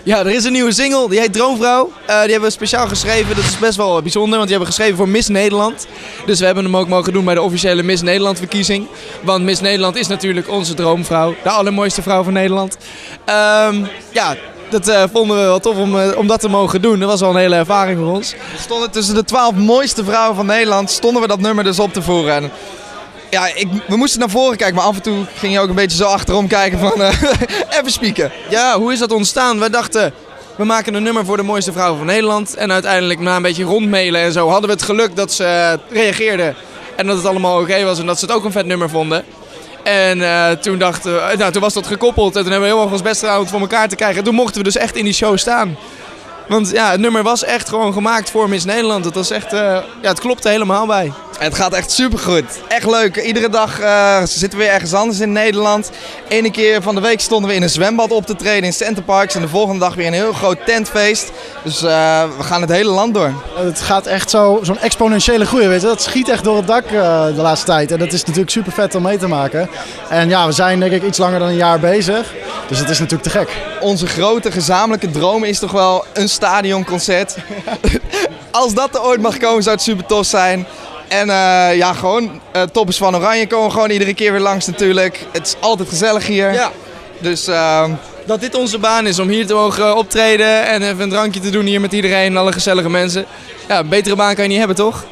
Ja, er is een nieuwe single, die heet Droomvrouw. Die hebben we speciaal geschreven, dat is best wel bijzonder, want die hebben we geschreven voor Miss Nederland. Dus we hebben hem ook mogen doen bij de officiële Miss Nederland verkiezing. Want Miss Nederland is natuurlijk onze droomvrouw, de allermooiste vrouw van Nederland. Ja, dat vonden we wel tof om dat te mogen doen. Dat was wel een hele ervaring voor ons. We stonden tussen de 12 mooiste vrouwen van Nederland, stonden we dat nummer dus op te voeren. En ja, we moesten naar voren kijken, maar af en toe ging je ook een beetje zo achterom kijken van even spieken. Ja, hoe is dat ontstaan? Wij dachten, we maken een nummer voor de mooiste vrouw van Nederland. En uiteindelijk na een beetje rondmailen en zo hadden we het geluk dat ze reageerden. En dat het allemaal oké was en dat ze het ook een vet nummer vonden. En toen dachten we, toen was dat gekoppeld en toen hebben we heel erg ons best gedaan om het voor elkaar te krijgen. En toen mochten we dus echt in die show staan. Want ja, het nummer was echt gewoon gemaakt voor Miss Nederland. Het was echt, het klopte helemaal bij. En het gaat echt supergoed. Echt leuk. Iedere dag zitten we weer ergens anders in Nederland. Ene keer van de week stonden we in een zwembad op te treden in Center Parks. En de volgende dag weer een heel groot tentfeest. Dus we gaan het hele land door. Het gaat echt zo'n exponentiële groei, weet je. Dat schiet echt door het dak de laatste tijd. En dat is natuurlijk super vet om mee te maken. En ja, we zijn denk ik iets langer dan een jaar bezig. Dus het is natuurlijk te gek. Onze grote gezamenlijke droom is toch wel een stadionconcert. Als dat er ooit mag komen zou het super tof zijn. En ja, gewoon Toppers van Oranje komen gewoon iedere keer weer langs natuurlijk. Het is altijd gezellig hier. Ja. Dus dat dit onze baan is om hier te mogen optreden en even een drankje te doen hier met iedereen en alle gezellige mensen. Ja, een betere baan kan je niet hebben, toch?